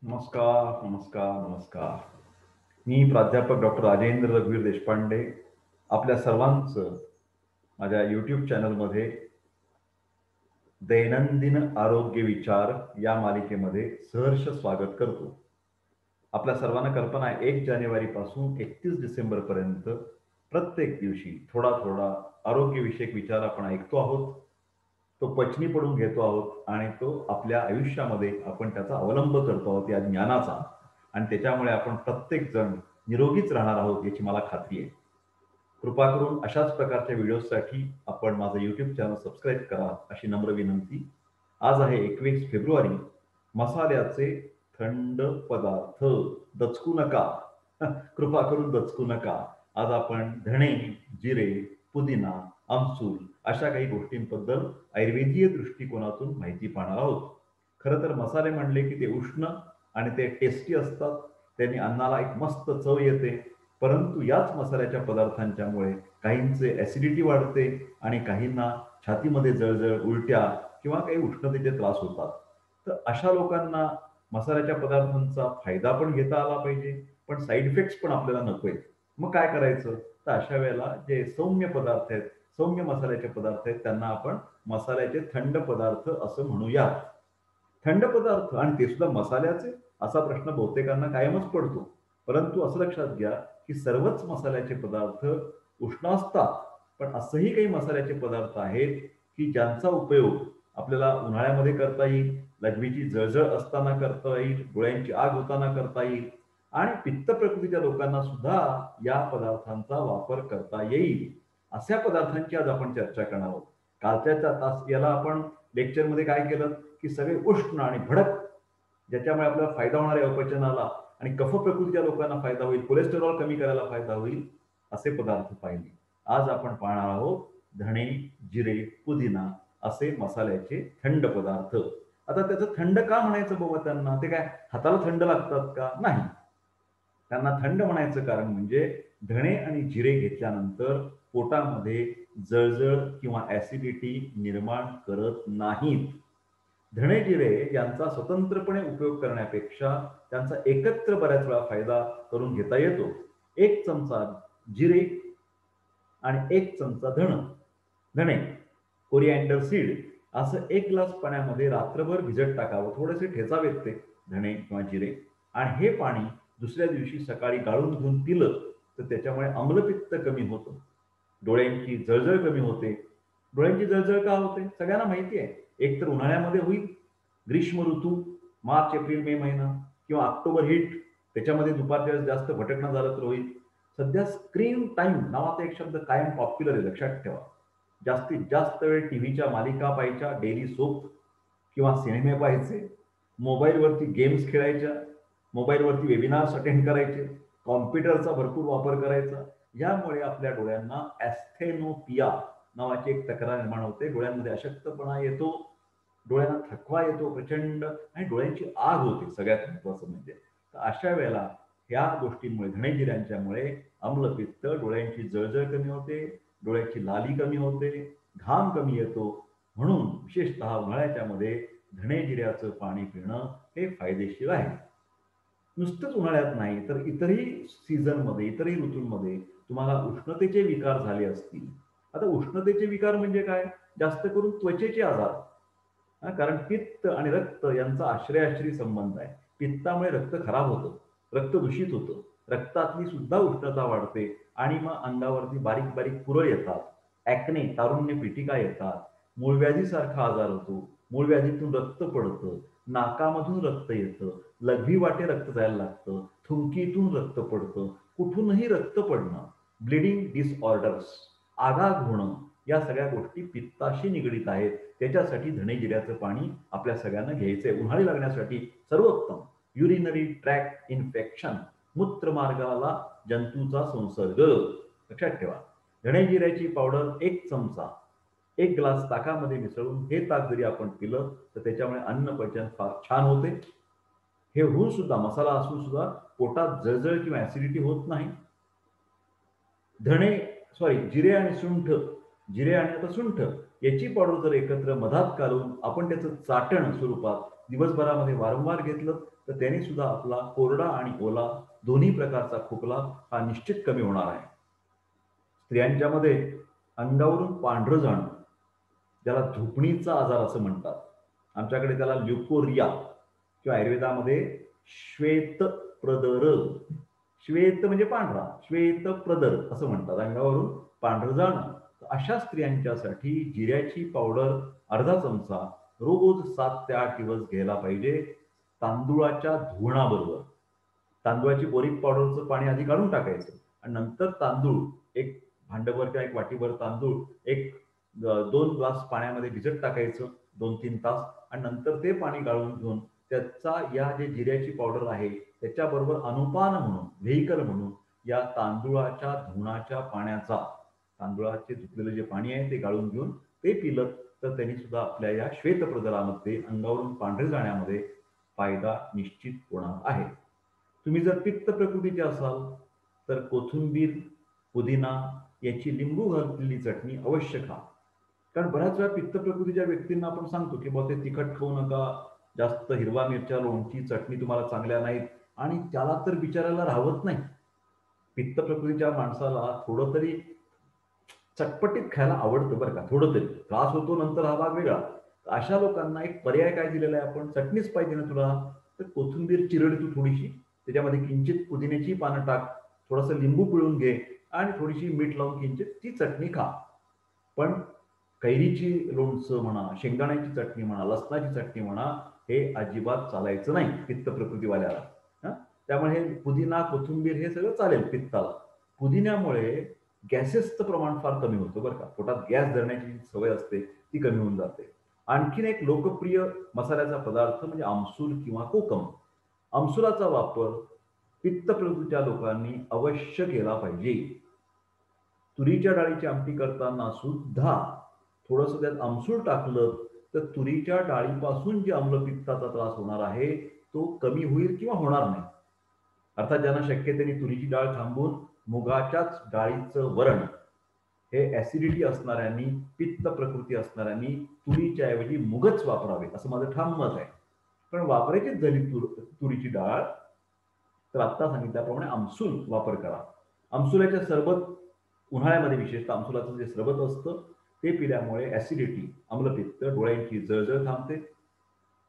नमस्कार, नमस्कार, नमस्कार. मी प्राध्यापक डॉक्टर राजेंद्र रघुवीर देशपांडे आपल्या सर्वांचं माझ्या YouTube चॅनलमध्ये दैनंदिन आरोग्य विचार या मालिकेमध्ये सहर्ष स्वागत करतो. आपल्या सर्वांना कल्पना आहे 1 जानेवारीपासून 31 डिसेंबरपर्यंत प्रत्येक दिवशी थोडा-थोडा आरोग्यविषयक विचार आपण ऐकतो आहोत. तो पचनी पडून घेतो आहोत आणि तो आपल्या आयुष्यामध्ये आपण त्याचा अवलंब करतो आहोत या ज्ञानाचा आणि त्याच्यामुळे आपण प्रत्येकजण निरोगीच राहणार आहोत याची मला खात्री आहे. कृपा करून अशाच प्रकारच्या व्हिडिओजसाठी आपण माझं YouTube चॅनल सबस्क्राईब करा अशी नम्र विनंती. आज आहे 21 फेब्रुवारी. मसाल्याचे थंड पदार्थ दचकू नका. कृपा करून दचकू नका. आज आपण धणे, जिरे, पुदिना, आमसूल अशा काही गोष्टींबद्दल आयुर्वेदीय दृष्टिकोनातून माहिती पाहणार आहोत. खरं तर मसाले म्हणले की ते उष्ण आणि ते टेस्टी असतात. त्यांनी अन्नाला एक मस्त चव येते. परंतु याच मसाल्याच्या पदार्थांच्यामुळे काहींचे ॲसिडिटी वाढते आणि काहींना छातीमध्ये जळजळ, उलट्या किंवा काही उष्णतेचे त्रास होतात. तर अशा लोकांना मसाल्याच्या पदार्थांचा फायदा पण घेता आला पाहिजे, पण साइड इफेक्ट्स पण आपल्याला नको आहेत. मग काय करायचं? तर अशा वेळेला जे सौम्य पदार्थ आहेत, सौम्य मसाल्याचे पदार्थ आहेत, त्यांना आपण मसाल्याचे थंड पदार्थ असं म्हणूया. थंड पदार्थ आणि ते सुद्धा मसाल्याचे? असा प्रश्न बहुतेकांना कायमच पडतो. परंतु असं लक्षात घ्या, की सर्वच मसाल्याचे पदार्थ उष्ण असतात. पण असंही काही मसाल्याचे पदार्थ आहेत, की ज्यांचा उपयोग आपल्याला उन्हाळ्यामध्ये करता येईल, लघवीची जळजळ असताना करता येईल, डोळ्यांची आग होताना करता येईल आणि पित्त प्रकृतीच्या लोकांना सुद्धा या पदार्थांचा वापर करता येईल. अशा पदार्थांची आज आपण चर्चा करणार आहोत. कालच्या तास याला आपण लेक्चरमध्ये काय केलं, की सगळे उष्ण आणि भडक ज्याच्यामुळे आपल्याला फायदा होणार आहे अपचनाला आणि कफ प्रकृतीच्या लोकांना फायदा होईल, कोलेस्टेरॉल कमी करायला फायदा होईल, असे पदार्थ पाहिले. आज आपण पाहणार आहोत धणे, जिरे, पुदिना असे मसाल्याचे थंड पदार्थ. आता त्याचं थंड का म्हणायचं बाबा त्यांना? ते काय हाताला थंड लागतात का? नाही. त्यांना थंड म्हणायचं कारण म्हणजे धणे आणि जिरे घेतल्यानंतर पोटामध्ये जळजळ किंवा ॲसिडिटी निर्माण करत नाहीत. धणे, जिरे यांचा स्वतंत्रपणे उपयोग करण्यापेक्षा त्यांचा एकत्र बऱ्याच वेळा फायदा करून घेता येतो. 1 चमचा जिरे आणि 1 चमचा धणे, कोरिअँडर सीड असं 1 ग्लास पाण्यामध्ये रात्रभर भिजत टाकावं. थोडेसे ठेचावेत ते धणे किंवा जिरे आणि हे पाणी दुसऱ्या दिवशी सकाळी गाळून घेऊन पिलं, तर त्याच्यामुळे आम्लपित्त कमी होतं. डोळ्यांची जळजळ कमी होते. डोळ्यांची जळजळ का होते? सगळ्यांना माहिती आहे. एक तर उन्हाळ्यामध्ये होईल, ग्रीष्म ऋतू, मार्च, एप्रिल, मे महिना किंवा ऑक्टोबर हीट त्याच्यामध्ये दुपारच्या वेळेस जास्त भटकणं झालं तर होईल. सध्या स्क्रीन टाईम नावाचा एक शब्द कायम पॉप्युलर आहे, लक्षात ठेवा. जास्तीत जास्त वेळ टीव्हीच्या मालिका पाहायच्या, डेली सोप किंवा सिनेमे पाहायचे, मोबाईलवरती गेम्स खेळायच्या, मोबाईलवरती वेबिनार्स अटेंड करायचे, कॉम्प्युटरचा भरपूर वापर करायचा. यामुळे आपल्या डोळ्यांना ॲस्थेनोपिया नावाची एक तक्रार निर्माण होते. डोळ्यांमध्ये अशक्तपणा येतो, डोळ्यांना थकवा येतो प्रचंड आणि डोळ्यांची आग होते सगळ्यात महत्त्वाचं म्हणजे. तर अशा वेळेला ह्या गोष्टींमुळे धणे-जिऱ्यांच्यामुळे आम्लपित्त, डोळ्यांची जळजळ कमी होते, डोळ्याची लाली कमी होते, घाम कमी येतो. म्हणून विशेषतः उन्हाळ्याच्यामध्ये धणे-जिऱ्याचं पाणी पिणं हे फायदेशीर आहे. नुसतंच उन्हाळ्यात नाही, तर इतरही सीझनमध्ये, इतरही ऋतूंमध्ये तुम्हाला उष्णतेचे विकार झाले असतील. आता उष्णतेचे विकार म्हणजे काय? जास्त करून त्वचेचे आजार. कारण पित्त आणि रक्त यांचा आश्रयाश्रयी संबंध आहे. पित्तामुळे रक्त खराब होतं, रक्त दूषित होतं, रक्तातली सुद्धा उष्णता वाढते आणि मग अंगावरती बारीक-बारीक पुरळ येतात, ॲक्ने, तारुण्य पिटिका येतात, मूळव्याधीसारखा आजार होतो, मूळव्याधीतून रक्त पडतं, नाकामधून रक्त येतं, लघवी वाटे रक्त जायला लागतं, थुंकीतून रक्त पडतं, कुठूनही रक्त पडणं, ब्लीडिंग डिसऑर्डर्स, आगाग होणं, या सगळ्या गोष्टी पित्ताशी निगडीत आहेत. त्याच्यासाठी धणे-जिऱ्याचं पाणी आपल्या सगळ्यांना घ्यायचंय. उन्हाळी लागण्यासाठी सर्वोत्तम. युरिनरी ट्रॅक्ट इन्फेक्शन, मूत्रमार्गाला जंतूचा संसर्ग. लक्षात ठेवा. धणे-जिऱ्याची पावडर 1 चमचा 1 ग्लास ताकामध्ये मिसळून हे ताक जरी आपण पिलं, तर त्याच्यामुळे अन्नपचन फार छान होते. हे होऊन सुद्धा, मसाला असून सुद्धा पोटात जळजळ किंवा ॲसिडिटी होत नाही. धणे जिरे आणि सुंठ, जिरे आणि आता सुंठ याची पावडर जर एकत्र मधात घालून आपण त्याचं चाटण स्वरूपात दिवसभरामध्ये वारंवार घेतलं तर त्याने सुद्धा आपला कोरडा आणि ओला दोन्ही प्रकारचा खोकला हा निश्चित कमी होणार आहे. स्त्रियांच्यामध्ये अंगावरून पांढरं जाणं, ज्याला झोपणीचा आजार असं म्हणतात. आमच्याकडे त्याला ल्युकोरिया किंवा आयुर्वेदामध्ये श्वेतप्रदर, श्वेत म्हणजे पांढरा, श्वेतप्रदर असं म्हणतात. अंगावरून पांढरं जाणं. तर अशा स्त्रियांच्यासाठी जिऱ्याची पावडर अर्धा चमचा रोज 7 ते 8 दिवस घ्यायला पाहिजे, तांदूळाच्या धुवणाबरोबर. तांदूळाची बोरीक पावडरचं पाणी आधी काढून टाकायचं आणि नंतर तांदूळ एक भांडभर किंवा एक वाटीभर तांदूळ एक 2 ग्लास पाण्यामध्ये भिजत टाकायचं 2-3 तास आणि नंतर ते पाणी गाळून घेऊन त्याचा या जे जिऱ्याची पावडर आहे त्याच्याबरोबर अनुपान म्हणून, व्हेइकल म्हणून या तांदूळाच्या धुवणाच्या पाण्याचा, तांदूळाचे धुतलेलं जे पाणी आहे ते गाळून घेऊन ते पिलं तर त्यांनी सुद्धा आपल्या या श्वेतप्रतलामध्ये अंगावरून पांढरे जाण्यामध्ये फायदा निश्चित होणार आहे. तुम्ही जर पित्त प्रकृतीचे असाल तर कोथिंबीर, पुदिना याची लिंबू घातलेली चटणी अवश्य खा. कारण बऱ्याच वेळा पित्त प्रकृतीच्या व्यक्तींना आपण सांगतो की बाबा ते तिखट खाऊ नका, जास्त हिरवा मिरच्या, लोणची, चटणी तुम्हाला चांगल्या नाहीत आणि त्याला तर बिचारायला राहवत नाही. पित्त प्रकृतीच्या माणसाला थोडं तरी चटपटीत खायला आवडतं बरं का, थोडं तरी. त्रास होतो नंतर हा भाग वेगळा. अशा लोकांना एक पर्याय काय दिलेला आहे आपण, चटणीच पाहिजे ना तुला, तर कोथिंबीर चिरड तू थोडीशी, त्याच्यामध्ये किंचित पुदिन्याची पानं टाक, थोडंसं लिंबू पिळून घे आणि थोडीशी मीठ लावून किंचित ती चटणी खा. पण कैरीची लोणचं म्हणा, शेंगदाण्याची चटणी म्हणा, लसणाची चटणी म्हणा, हे अजिबात चालायचं नाही पित्त प्रकृतीवाल्याला. हं? त्यामुळे हे पुदिना, कोथिंबीर हे सगळं चालेल पित्ताला. पुदिन्यामुळे गॅसेसचं प्रमाण फार कमी होतं बरं का. पोटात गॅस धरण्याची जी सवय असते ती कमी होऊन जाते. आणखीन एक लोकप्रिय मसाल्याचा पदार्थ म्हणजे आमसूल किंवा कोकम. आमसुलाचा वापर पित्त प्रकृतीच्या लोकांनी अवश्य केला पाहिजे. तुरीच्या डाळीची आमटी करताना सुद्धा थोडंसं त्यात आमसूल टाकलं तर तुरीच्या डाळीपासून जे आम्लपित्ताचा त्रास होणार आहे तो कमी होईल किंवा होणार नाही. अर्थात ज्यांना शक्य आहे त्यांनी तुरीची डाळ थांबवून मुगाच्याच डाळीचं वरण हे ॲसिडिटी असणाऱ्यांनी, पित्त प्रकृती असणाऱ्यांनी तुरीच्या ऐवजी मुगच वापरावे असं माझं ठाम मत आहे. पण वापरायचीच झाली तुरीची डाळ तर आत्ता सांगितल्याप्रमाणे आमसूल वापर करा. आमसुलाच्या सरबत उन्हाळ्यामध्ये विशेषतः आमसुलाचं जे सरबत असतं ते पिल्यामुळे ॲसिडिटी, आम्लपित्त, डोळ्यांची जळजळ थांबते.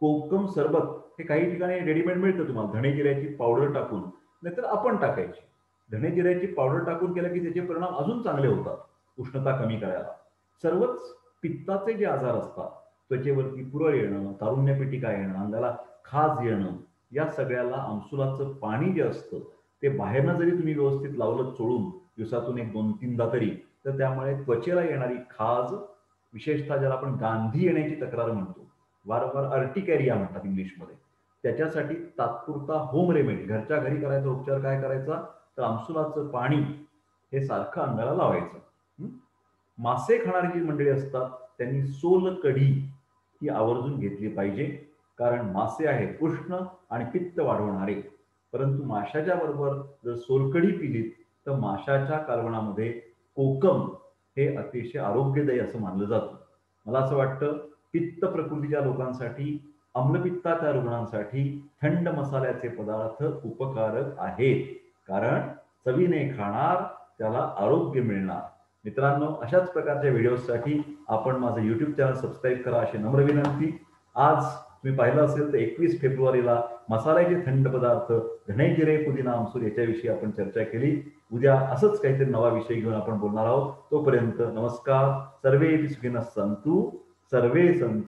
कोकम सरबत हे काही ठिकाणी रेडीमेड मिळतं तुम्हाला, धणे जिऱ्याची पावडर टाकून, नाहीतर आपण टाकायची. धणे जिऱ्याची पावडर टाकून केलं की त्याचे परिणाम अजून चांगले होतात उष्णता कमी करायला. सर्वच पित्ताचे जे आजार असतात, त्वचेवरती पुरळ येणं, तारुण्यपिटिका येणं, अंगाला खाज येणं, या सगळ्याला आमसुलाचं पाणी जे असतं ते बाहेरनं जरी तुम्ही व्यवस्थित लावलं चोळून दिवसातून 1-2-3दा तरी, तर त्यामुळे त्वचेला येणारी खाज, विशेषतः ज्याला आपण गांधी येण्याची तक्रार म्हणतो, वारंवार अर्टिकॅरिया म्हणतात इंग्लिशमध्ये, त्याच्यासाठी तात्पुरता होम रेमेडी, घरच्या घरी करायचा उपचार काय करायचा, तर आमसुलाचं पाणी हे सारखं अंगाला लावायचं. मासे खाणारी जी मंडळी असतात त्यांनी सोलकढी ही आवर्जून घेतली पाहिजे. कारण मासे आहेत उष्ण आणि पित्त वाढवणारे. परंतु माशाच्या बरोबर जर सोलकढी पिलीत तर माशाच्या कालवणामध्ये कोकम हे अतिशय आरोग्यदायी असं मानलं जातं. मला असं वाटतं पित्त प्रकृतीच्या लोकांसाठी, आम्लपित्ताच्या रुग्णांसाठी थंड मसाल्याचे पदार्थ उपकारक आहेत. कारण चवीने खाणार त्याला आरोग्य मिळणार. मित्रांनो, अशाच प्रकारच्या व्हिडिओसाठी आपण माझं YouTube चॅनल सबस्क्राईब करा अशी नम्र विनंती. आज तुम्ही पाहिलं असेल तर 21 फेब्रुवारीला मसाल्याचे थंड पदार्थ, धणे, जिरे, पुदिना, आमसूल याच्याविषयी आपण चर्चा केली. उद्या असंच काहीतरी नवा विषय घेऊन आपण बोलणार आहोत. तोपर्यंत नमस्कार. सर्वे सुखिनः सन्तु, सर्वे सन्तु